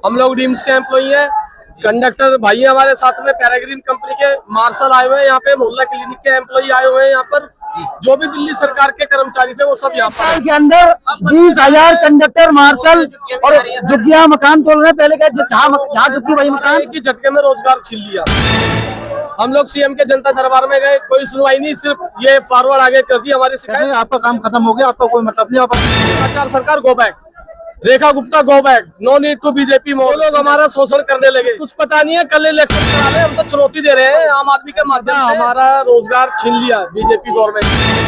हम लोग डीम्स के एम्प्लॉई हैं। कंडक्टर भाई हमारे साथ में पैराग्रीन कंपनी के मार्शल आए हुए हैं, यहाँ पे मोहल्ला क्लिनिक के एम्प्लॉई आए हुए हैं। यहाँ पर जो भी दिल्ली सरकार के कर्मचारी थे वो सब यहाँ पर साल के अंदर 20,000 कंडक्टर मार्शल और झुग्गियां मकान तोड़ रहे हैं। पहले क्या जहाँ झुग्गी वही मकान एक ही झटके में रोजगार छीन लिया। हम लोग सीएम के जनता दरबार में गए, कोई सुनवाई नहीं, सिर्फ ये फॉरवर्ड आगे कर दी हमारी शिकायत। आपका काम खत्म हो गया, आपका कोई मतलब नहीं। भ्रष्टाचार सरकार go back, Rekha Gupta go back, no need to BJP more. लोग हमारा शोषण करने लगे, कुछ पता नहीं है। कल इलेक्शन करा ले, हम तो चुनौती दे रहे हैं आम आदमी के माध्यम से। हमारा रोजगार छीन लिया बीजेपी गवर्नमेंट।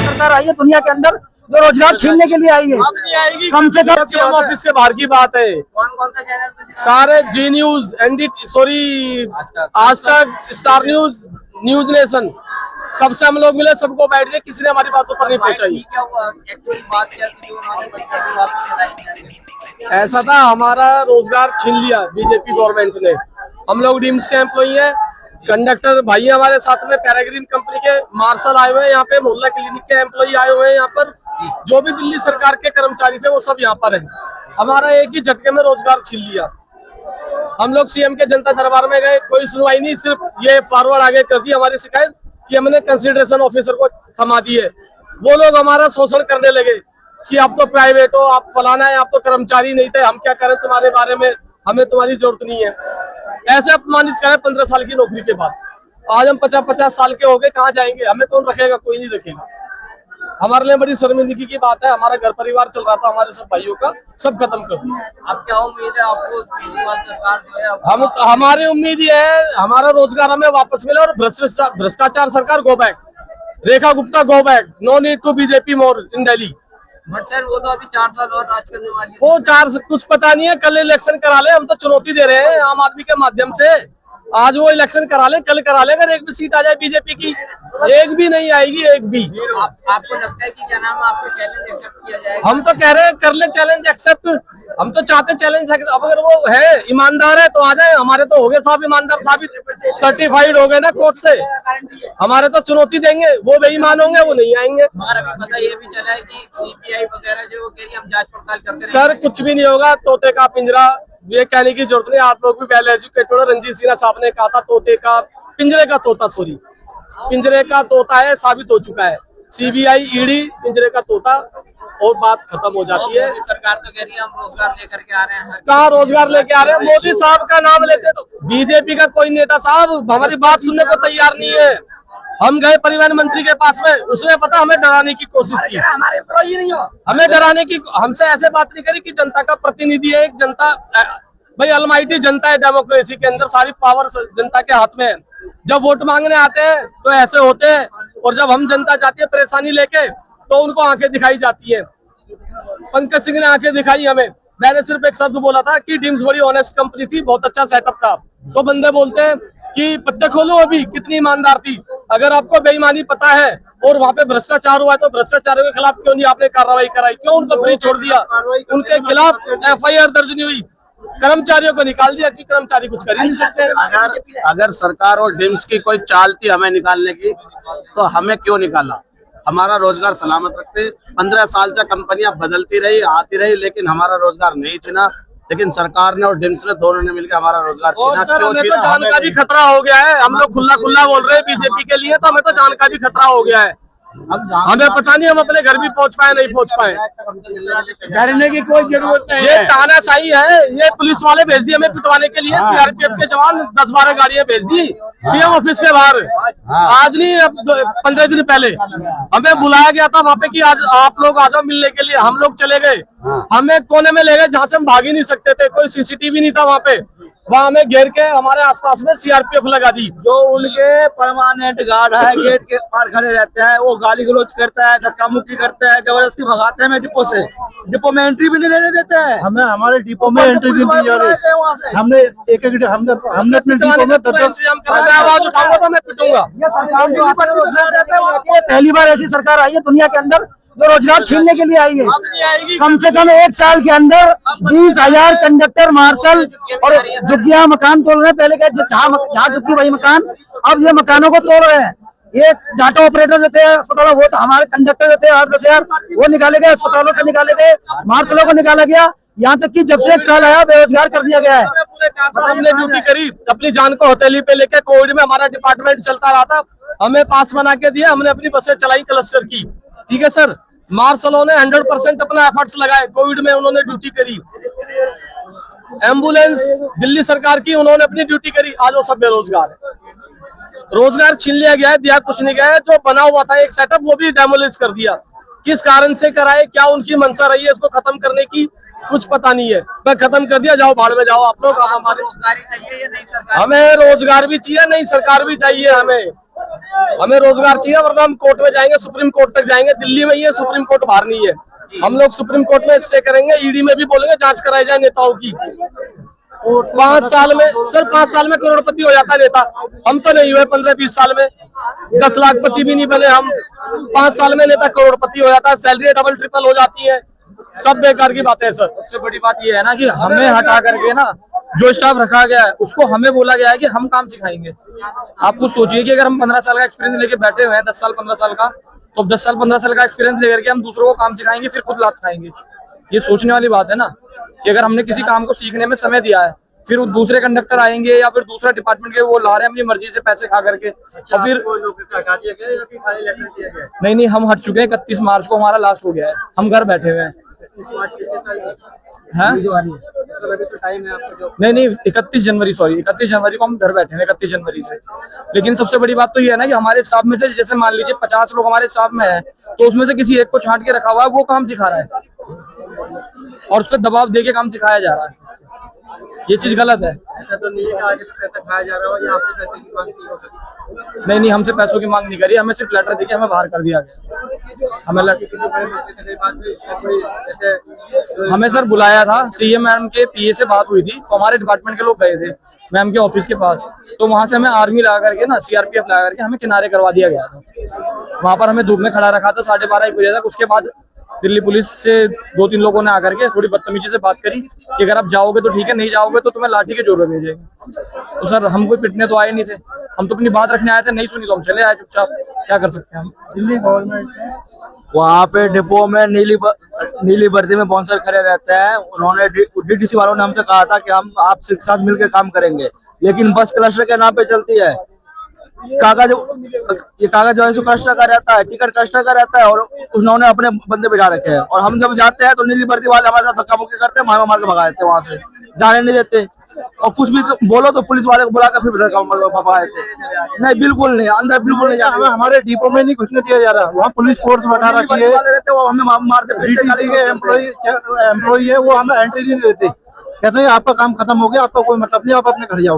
सरकार आई है दुनिया के अंदर जो रोजगार छीनने के लिए आई है। अब नहीं आएगी, कम से कम सीएम ऑफिस के बाहर की बात है। कौन सा चैनल? सारे जी न्यूज, एनडीटी, सॉरी आज तक, स्टार न्यूज, न्यूज नेशन, सबसे हम लोग मिले, सबको बैठ गए, किसी ने हमारी बातों पर नहीं पहुंचाई। क्या हुआ एक्चुअली बात क्या थी जो उन्होंने बंद कर दी, वापस चलाई? ऐसा था, हमारा रोजगार छीन लिया बीजेपी गवर्नमेंट ने। हम लोग डीम्स के एम्प्लॉई हैं। कंडक्टर भाई हमारे साथ में पैराग्रीन कंपनी के मार्शल आए हुए हैं, यहाँ पे मोहल्ला क्लिनिक के एम्प्लॉई आए हुए हैं। यहाँ पर जो भी दिल्ली सरकार के कर्मचारी थे वो सब यहाँ पर हैं। हमारा एक ही झटके में रोजगार छीन लिया। हम लोग सीएम के जनता दरबार में गए, कोई सुनवाई नहीं, सिर्फ ये फॉरवर्ड आगे कर दी हमारी शिकायत कि हमने कंसिडरेशन ऑफिसर को थमा दी है। वो लोग हमारा शोषण करने लगे कि आप तो प्राइवेट हो, आप फलाना है, आप तो कर्मचारी नहीं थे, हम क्या करें तुम्हारे बारे में, हमें तुम्हारी जरूरत नहीं है। ऐसे अपमानित करें 15 साल की नौकरी के बाद। आज हम 50-50 साल के हो गए, कहाँ जाएंगे? हमें कौन रखेगा? कोई नहीं रखेगा। हमारे लिए बड़ी शर्मिंदगी की बात है। हमारा घर परिवार चल रहा था हमारे सब भाइयों का, सब खत्म कर दिया। अब क्या उम्मीद है आपको केजरीवाल सरकार जो है हम हमारी उम्मीद ये है हमारा रोजगार हमें वापस मिले और भ्रष्टाचार सरकार go back, Rekha Gupta go back, no need to BJP more in Delhi. But sir वो तो अभी 4 साल और राज करने वाली है। वो कुछ पता नहीं है। कल इलेक्शन करा ले, हम तो चुनौती दे रहे हैं आम आदमी के माध्यम से। आज वो इलेक्शन करा ले, कल करा ले, अगर एक भी सीट आ जाए बीजेपी की, एक भी नहीं आएगी, एक भी। आपको लगता है कि क्या नाम है, आपको चैलेंज एक्सेप्ट किया जाएगा? हम तो कह रहे हैं कर ले चैलेंज एक्सेप्ट। हम तो चाहते चैलेंज, अब अगर वो है ईमानदार है तो आ जाए। हमारे तो हो गए साहब ईमानदार, साबित सर्टिफाइड हो गए ना कोर्ट से। हमारे तो चुनौती देंगे, वो बेईमान होंगे, वो नहीं आएंगे। मगर अभी पता ये भी चला है कि सीबीआई वगैरह जो कह रही है हम जांच पड़ताल करते रहेंगे। सर कुछ भी नहीं होगा, तोते का पिंजरा, ये कहने की जरूरत नहीं। आप लोग भी वेल एजुकेटेड हो। रंजीत सिन्हा साहब ने कहा था तोते का पिंजरे का तोता, सॉरी पिंजरे का तोता है, साबित हो चुका है। सीबीआई ईडी पिंजरे का तोता, और बात खत्म हो जाती है। सरकार तो कह रही है हम रोजगार लेकर के आ रहे हैं। कहाँ रोजगार लेके आ रहे हैं? मोदी साहब का नाम लेते तो बीजेपी का कोई नेता साहब हमारी बात सुनने को तैयार नहीं है। हम गए परिवहन मंत्री के पास में, उसने पता हमें डराने की कोशिश की। हमारे एम्प्लॉई नहीं हो, हमें डराने की, हमसे ऐसे बात नहीं करी कि जनता का प्रतिनिधि है। एक जनता, भाई अलमाइटी जनता है डेमोक्रेसी के अंदर, सारी पावर जनता के हाथ में है। जब वोट मांगने आते हैं तो ऐसे होते हैं, और जब हम जनता जाती है परेशानी लेके तो उनको आंखें दिखाई जाती है। पंकज सिंह ने आंखें दिखाई हमें। मैंने सिर्फ एक शब्द बोला था कि डीम्स बड़ी ऑनेस्ट कंपनी थी, बहुत अच्छा सेटअप था। तो बंदे बोलते हैं कि पत्ते खोलो अभी, कितनी ईमानदार थी। अगर आपको बेईमानी पता है और वहाँ पे भ्रष्टाचार हुआ है तो भ्रष्टाचारियों के खिलाफ क्यों नहीं आपने कार्रवाई कराई? क्यों उनको फ्री छोड़ दिया? उनके खिलाफ FIR दर्ज नहीं हुई, कर्मचारियों को निकाल दिया कि कर्मचारी कुछ कर ही नहीं सकते। अगर सरकार और डिम्स की कोई चाल थी हमें निकालने की, तो हमें क्यों निकाला? हमारा रोजगार सलामत रखते। 15 साल से कंपनियां बदलती रही, आती रही, लेकिन हमारा रोजगार नहीं छिना। लेकिन सरकार ने और डिम्स ने, दोनों ने मिलकर हमारा रोजगार और छीना। सर हमें तो जान का भी खतरा हो गया है। हम लोग खुला बोल रहे हैं बीजेपी के लिए, तो हमें तो जान का भी खतरा हो गया है। हमें पता नहीं हम अपने घर भी पहुंच पाए नहीं पहुंच पाए। डरने की कोई जरूरत नहीं ये तानाशाही है। ये पुलिस वाले भेज दिए हमें पिटवाने के लिए। CRPF के जवान 10-12 गाड़ियां भेज दी सीएम ऑफिस के बाहर। आज नहीं, अब 15 दिन पहले हमें बुलाया गया था वहाँ पे कि आज आप लोग आ जाओ मिलने के लिए। हम लोग चले गए, हमें कोने में ले गए जहाँ से हम भाग ही नहीं सकते थे। कोई CCTV नहीं था वहाँ पे। वहाँ हमें घेर के हमारे आसपास में CRPF लगा दी। जो उनके परमानेंट गार्ड है गेट के पार खड़े रहते हैं, वो गाली गलौज करता है, धक्का मुक्की करता है, जबरदस्ती भगाते हैं डिपो से। डिपो में एंट्री भी नहीं लेने देते हैं। हमें हमारे डिपो में एंट्री नहीं दी जा रही। हमने हमने अपने डिपो में आवाज उठाऊंगा तो मैं पिटूंगा। पहली बार ऐसी सरकार आई है दुनिया के अंदर जो रोजगार छीनने के लिए आई है। अब नहीं आएगी। कम से कम 1 साल के अंदर 20,000 कंडक्टर मार्शल और झुग्गियां मकान तोड़ रहे हैं। पहले क्या जहाँ झुग्गी वही मकान, अब ये मकानों को तोड़ रहे हैं। ये डाटा ऑपरेटर जो थे अस्पतालों, वो तो हमारे कंडक्टर जो थे 8-10 हजार वो निकाले गए, अस्पतालों से निकाले गए, मार्शलों को निकाला गया। यहाँ तक कि जब से 1 साल आया बेरोजगार कर दिया गया है। पूरे 4 साल हमने ड्यूटी करी, अपनी जान को हथेली पे लेके। कोविड में हमारा डिपार्टमेंट चलता रहा था, हमें पास बना के दिया, हमने अपनी बसें चलाई क्लस्टर की। ठीक है सर, मार्शलों ने 100% अपना एफर्ट्स लगाए, कोविड में उन्होंने ड्यूटी करी। एम्बुलेंस दिल्ली सरकार की, उन्होंने अपनी ड्यूटी करी। आज वो सब बेरोजगार है, रोजगार छीन लिया गया है, दिया कुछ नहीं गया है। जो बना हुआ था एक सेटअप, वो भी डेमोलिश कर दिया। किस कारण से कराए, क्या उनकी मंशा रही है इसको खत्म करने की, कुछ पता नहीं है। मैं खत्म कर दिया, जाओ भाड़ में जाओ आप लोग। हमारे रोजगारी चाहिए या नहीं सरकार? हमें रोजगार भी चाहिए, नई सरकार भी चाहिए। हमें रोजगार चाहिए, वरना हम कोर्ट में जाएंगे, सुप्रीम कोर्ट तक जाएंगे। दिल्ली में ही है, सुप्रीम कोर्ट बाहर नहीं है। हम लोग सुप्रीम कोर्ट में स्टे करेंगे, ईडी में भी बोलेंगे जांच कराई जाए नेताओं की। 5 साल में सर, 5 साल में करोड़पति हो जाता है नेता। हम तो नहीं हुए 15-20 साल में, 10 लाखपति भी नहीं बने हम। 5 साल में नेता करोड़पति हो जाता है, सैलरी डबल ट्रिपल हो जाती है। सब बेकार की बातें हैं सर। सबसे बड़ी बात ये है ना कि हमें हटा करके ना जो स्टाफ रखा गया है उसको हमें बोला गया है कि हम काम सिखाएंगे। आप खुद सोचिए कि अगर हम 15 साल का एक्सपीरियंस लेके बैठे हुए हैं, 10 साल 15 साल का, तो 10 साल 15 साल का एक्सपीरियंस लेकर के हम दूसरों को काम सिखाएंगे, फिर खुद लात खाएंगे। ये सोचने वाली बात है ना कि अगर हमने किसी काम को सीखने में समय दिया है, फिर वो दूसरे कंडक्टर आएंगे या फिर दूसरा डिपार्टमेंट के वो ला रहे हैं अपनी मर्जी से पैसे खा करके, और फिर नहीं, हम हट चुके हैं। 31 मार्च को हमारा लास्ट हो गया है, हम घर बैठे हुए हैं। हैं? नहीं, 31 जनवरी, सॉरी 31 जनवरी को हम घर बैठे हैं, 31 जनवरी से। लेकिन सबसे बड़ी बात तो ये है ना कि हमारे स्टाफ में से, जैसे मान लीजिए 50 लोग हमारे स्टाफ में है, तो उसमें से किसी एक को छांट के रखा हुआ है, वो काम सिखा रहा है और उस पर दबाव दे के काम सिखाया जा रहा है। ये चीज गलत है। ऐसा तो नहीं है कि आगे पैसा खाया जा रहा हो या आपसे पैसे की मांग की हो सकती? नहीं, हमसे पैसों की मांग नहीं करी, हमें सिर्फ लेटर देके हमें बाहर कर दिया गया। हमें सर बुलाया था, सीएम मैम के पीए से बात हुई थी, तो हमारे डिपार्टमेंट के लोग गए थे मैम के ऑफिस के पास, तो वहां से हमें आर्मी लगा करके ना, सीआरपीएफ लगा करके हमें किनारे करवा दिया गया था। वहां पर हमें धूप में खड़ा रखा था 12:30-1 बजे तक। उसके बाद दिल्ली पुलिस से 2-3 लोगों ने आकर के थोड़ी बदतमीजी से बात करी कि अगर आप जाओगे तो ठीक है, नहीं जाओगे तो तुम्हें लाठी के जोर में भेजेंगे। तो सर हम कोई पिटने तो आए नहीं थे, हम तो अपनी बात रखने आए थे। नहीं सुनी तो हम चले आए चुपचाप, क्या कर सकते हैं हम। दिल्ली गवर्नमेंट ने वहाँ पे डिपो में नीली वर्दी में बाउंसर खड़े रहते हैं। उन्होंने डीटीसी वालों ने हमसे कहा था कि हम आपसे साथ मिलकर काम करेंगे, लेकिन बस क्लस्टर के नाम पे चलती है। कागज जो है सो क्लस्टर का रहता है, टिकट क्लस्टर का रहता है, और उन्होंने अपने बंदे बिठा रखे हैं। और हम जब जाते हैं तो नीली वर्दी वाले हमारे साथ धक्का मुक्की करते हैं, मार के भगा देते हैं, वहां से जाने नहीं देते। और कुछ भी बोलो तो पुलिस वाले को बुला कर फिर भगा देते। नहीं, बिल्कुल नहीं, अंदर बिल्कुल नहीं जाते। हमारे डिपो में नहीं घुसने दिया जा रहा, वहाँ पुलिस फोर्स बैठा रखी है, वो हमें मारते। डीटीसी के एम्प्लॉई है, वो हमें एंट्री नहीं देते। कहते हैं आपका काम खत्म हो गया, आपका कोई मतलब नहीं, आप अपने घर जाओ,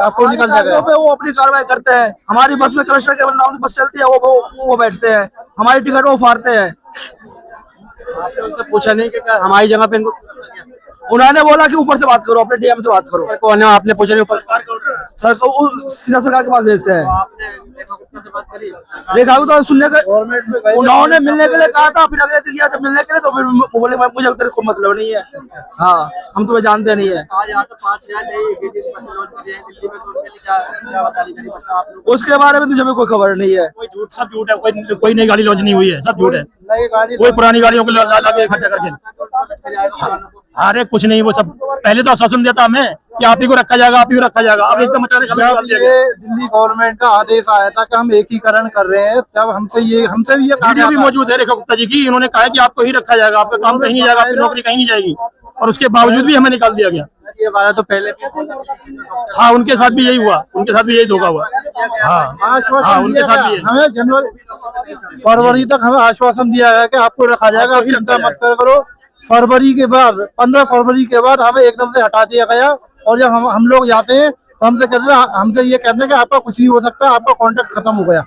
आपको निकल जाएगा। वो अपनी कार्रवाई करते हैं। हमारी बस में क्लस्टर के नाम से बस चलती है, वो बैठते हैं, हमारी टिकट वो फाड़ते हैं। आपने उनसे पूछा नहीं कि हमारी जगह पे इनको? उन्होंने बोला कि ऊपर से बात करो, अपने डीएम से बात करो। कौन है? आपने पूछा नहीं? ऊपर सर को सीधा सरकार के पास भेजते हैं। आपने रेखा गुप्ता से बात करी? रेखा तो सुनने के गवर्नमेंट में उन्होंने मिलने के लिए कहा था, फिर अगले दिन गया तो मिलने के लिए, तो फिर बोले मुझे तेरे को मतलब नहीं है। हाँ, हम तुम्हें जानते नहीं है। आज यहाँ तो 5,000 दिल्ली में छोड़ के क्या बता रही थी आप लोग? उसके बारे में तुझे भी कोई खबर नहीं है। कोई झूठ, सब झूठ है। कोई नई गाड़ी लॉन्च नहीं हुई है, सब झूठ है। नई गाड़ी कोई पुरानी गाड़ियों को ला के इकट्ठा करके, अरे कुछ नहीं, वो सब पहले तो आश्वासन दिया था हमें कि आप ही को रखा जाएगा, आप ही को रखा जाएगा। अब एकदम अचानक हमें निकाल दिया गया। ये दिल्ली गवर्नमेंट का आदेश आया था कि हम एकीकरण कर रहे हैं, तब हमसे भी ये कहा वीडियो भी गया था। मौजूद है रेखा गुप्ता जी की, इन्होंने कहा है कि आपको ही रखा जाएगा, आपका काम कहीं नहीं जाएगा, आपकी नौकरी कहीं नहीं जाएगी, और उसके बावजूद भी हमें निकाल दिया गया। ये वाला तो पहले हाँ, उनके साथ भी यही हुआ, उनके साथ भी यही धोखा हुआ। हाँ, आश्वासन उनके दिया साथ भी गया, हमें फरवरी तक हमें आश्वासन दिया गया कि आपको रखा जाएगा, आप चिंता मत करो। फरवरी के बाद 15 फरवरी के बाद हमें एकदम से हटा दिया गया। और जब हम लोग जाते हैं तो हमसे ये कहते हैं कि आपका कुछ नहीं हो सकता, आपका कॉन्ट्रैक्ट खत्म हो गया।